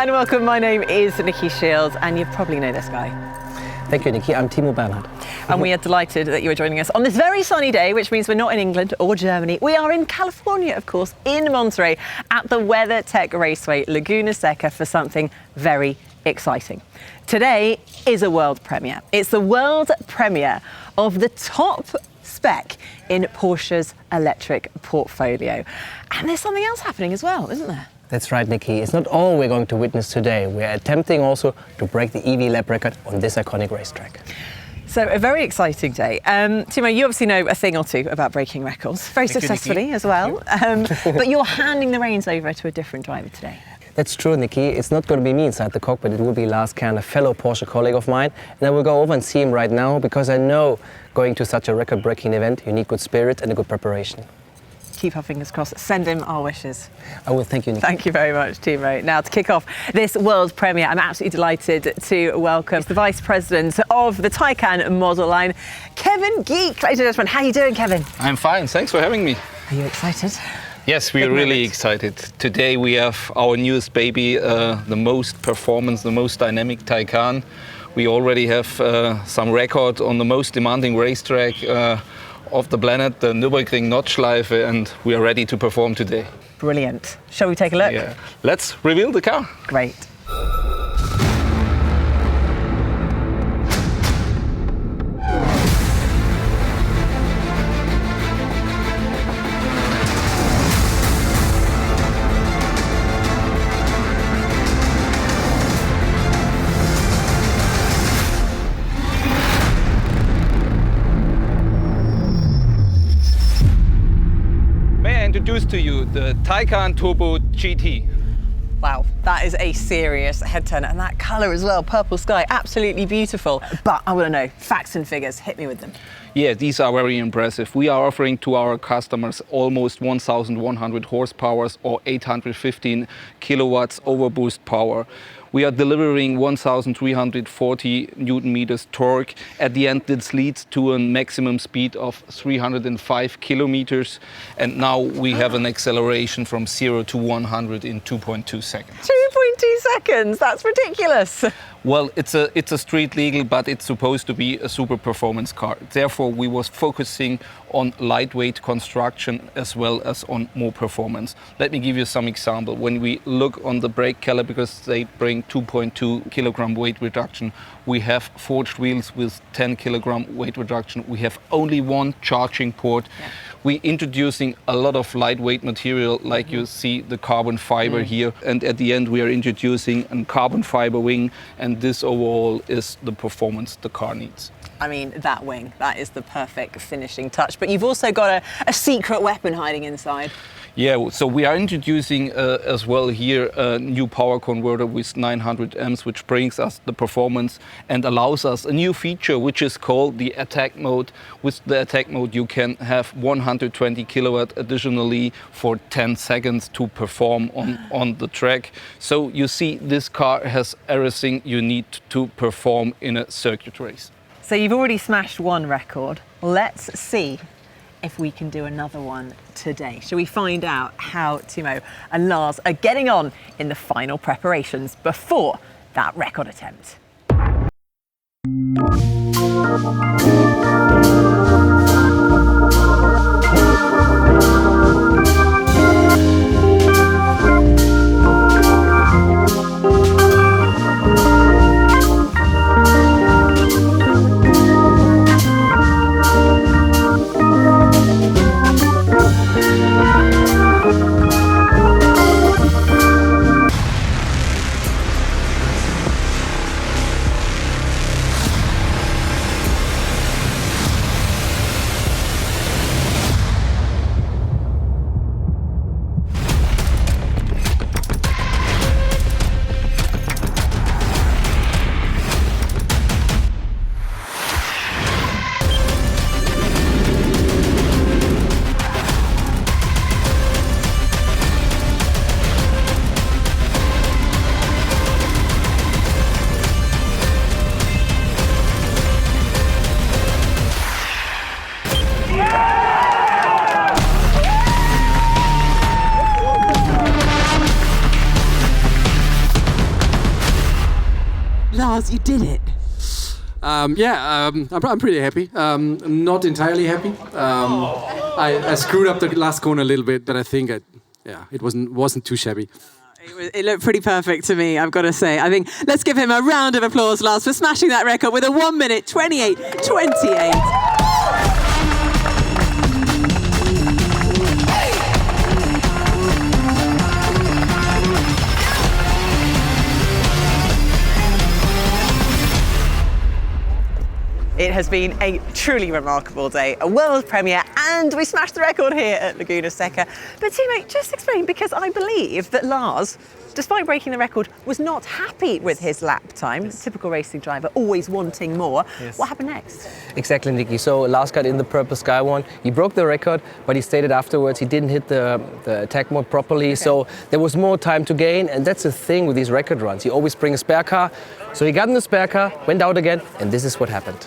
and welcome. My name is Nikki Shields, and you probably know this guy. Thank you, Nikki. I'm Timo Bernhard. And we are delighted that you are joining us on this very sunny day, which means we're not in England or Germany. We are in California, of course, in Monterey, at the WeatherTech Raceway, Laguna Seca, for something very exciting. Today is a world premiere. It's the world premiere of the top spec in Porsche's electric portfolio. And there's something else happening as well, isn't there? That's right, Nikki. It's not all we're going to witness today. We're attempting also to break the EV lap record on this iconic racetrack. So a very exciting day. Timo, you obviously know a thing or two about breaking records, very successfully as well. But you're handing the reins over to a different driver today. That's true, Nikki. It's not going to be me inside the cockpit. It will be Lars Kern, a fellow Porsche colleague of mine. And I will go over and see him right now because I know going to such a record-breaking event, you need good spirit and a good preparation. Keep our fingers crossed. Send him our wishes. I will. Thank you, Nikki. Thank you very much, Timo. Now, to kick off this world premiere, I'm absolutely delighted to welcome the Vice President of the Taycan model line, Kevin Geek. Ladies and gentlemen, how are you doing, Kevin? I'm fine. Thanks for having me. Are you excited? Yes, we are really excited. Today we have our newest baby, the most performance, the most dynamic Taycan. We already have some record on the most demanding racetrack of the planet, the Nürburgring Nordschleife, and we are ready to perform today. Brilliant. Shall we take a look? Yeah. Let's reveal the car. Great. Introduce to you the Taycan Turbo GT. Wow, that is a serious head turner, and that colour as well, purple sky, absolutely beautiful. But I want to know, facts and figures, hit me with them. Yeah, these are very impressive. We are offering to our customers almost 1,100 horsepower or 815 kilowatts overboost power. We are delivering 1,340 Newton meters torque. At the end, this leads to a maximum speed of 305 kilometers. And now we have an acceleration from 0 to 100 in 2.2 seconds. 2.2 seconds, that's ridiculous. Well, it's a street legal, but it's supposed to be a super performance car. Therefore, we was focusing on lightweight construction as well as on more performance. Let me give you some example. When we look on the brake caliper, because they bring 2.2 kilogram weight reduction, we have forged wheels with 10 kilogram weight reduction. We have only one charging port. Yeah. We're introducing a lot of lightweight material, like you see the carbon fiber here. And at the end, we are introducing a carbon fiber wing. And this overall is the performance the car needs. I mean, that wing, that is the perfect finishing touch. But you've also got a secret weapon hiding inside. Yeah, so we are introducing as well here a new power converter with 900 amps, which brings us the performance and allows us a new feature, which is called the attack mode. With the attack mode, you can have 120 kilowatt additionally for 10 seconds to perform on the track. So you see, this car has everything you need to perform in a circuit race. So you've already smashed one record. Let's see if we can do another one today. Shall we find out how Timo and Lars are getting on in the final preparations before that record attempt? Lars, you did it. I'm pretty happy. Not entirely happy. I screwed up the last corner a little bit, but I think it wasn't too shabby. It looked pretty perfect to me, I've got to say. I think let's give him a round of applause, Lars, for smashing that record with a 1 minute 28.28. It has been a truly remarkable day, a world premiere, and we smashed the record here at Laguna Seca. But teammate, just explain, because I believe that Lars, despite breaking the record, was not happy with his lap time. Yes. Typical racing driver, always wanting more. Yes. What happened next? Exactly, Nikki. So Lars got in the Purple Sky one. He broke the record, but he stated afterwards he didn't hit the attack mode properly. Okay. So there was more time to gain, and that's the thing with these record runs. You always bring a spare car. So he got in the spare car, went out again, and this is what happened.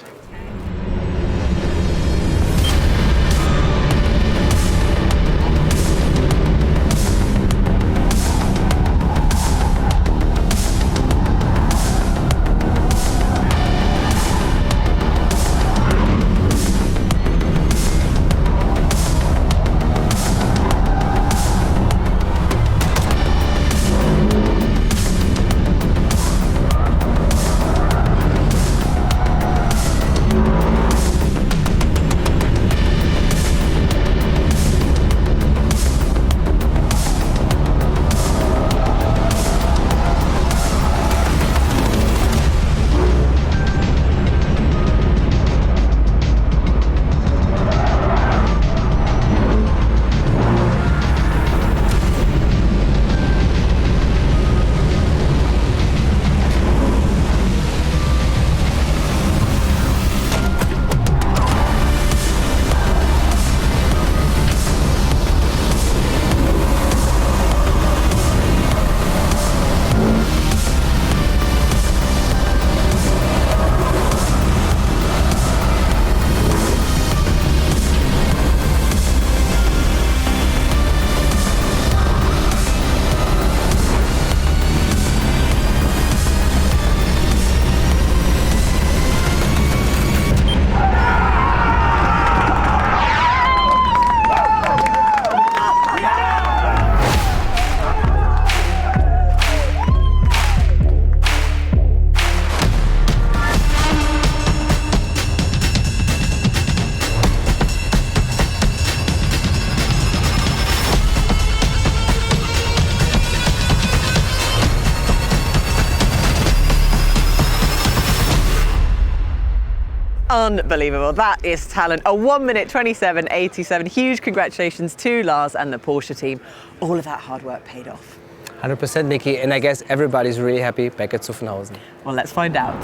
Unbelievable. That is talent. A 1 minute 27.87. Huge congratulations to Lars and the Porsche team. All of that hard work paid off. 100%, Nikki, and I guess everybody's really happy back at Zuffenhausen. Well, let's find out.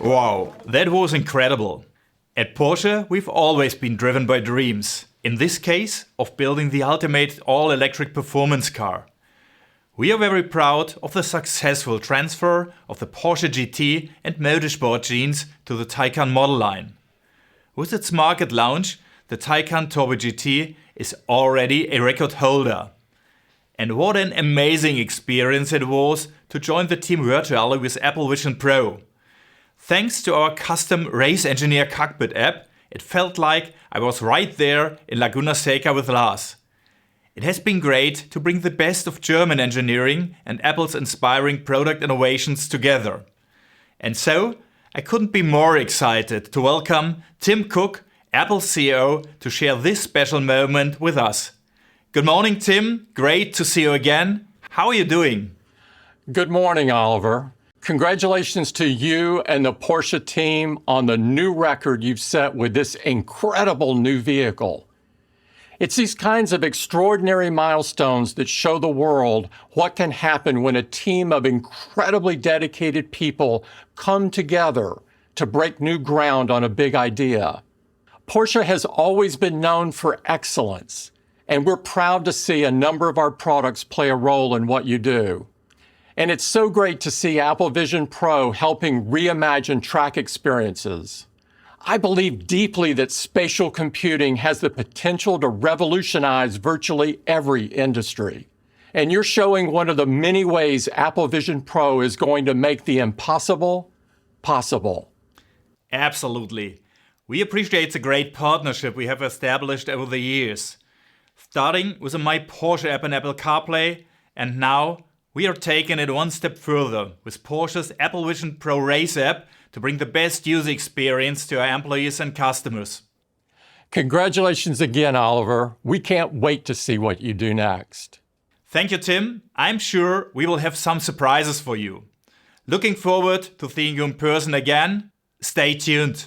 Wow, that was incredible. At Porsche, we've always been driven by dreams. In this case, of building the ultimate all-electric performance car. We are very proud of the successful transfer of the Porsche GT and Motorsport genes to the Taycan model line. With its market launch, the Taycan Turbo GT is already a record holder. And what an amazing experience it was to join the team virtually with Apple Vision Pro. Thanks to our custom Race Engineer cockpit app, it felt like I was right there in Laguna Seca with Lars. It has been great to bring the best of German engineering and Apple's inspiring product innovations together. And so, I couldn't be more excited to welcome Tim Cook, Apple's CEO, to share this special moment with us. Good morning, Tim. Great to see you again. How are you doing? Good morning, Oliver. Congratulations to you and the Porsche team on the new record you've set with this incredible new vehicle. It's these kinds of extraordinary milestones that show the world what can happen when a team of incredibly dedicated people come together to break new ground on a big idea. Porsche has always been known for excellence, and we're proud to see a number of our products play a role in what you do. And it's so great to see Apple Vision Pro helping reimagine track experiences. I believe deeply that spatial computing has the potential to revolutionize virtually every industry. And you're showing one of the many ways Apple Vision Pro is going to make the impossible possible. Absolutely. We appreciate the great partnership we have established over the years. Starting with the My Porsche app in Apple CarPlay, and now we are taking it one step further with Porsche's Apple Vision Pro Race app to bring the best user experience to our employees and customers. Congratulations again, Oliver. We can't wait to see what you do next. Thank you, Tim. I'm sure we will have some surprises for you. Looking forward to seeing you in person again. Stay tuned.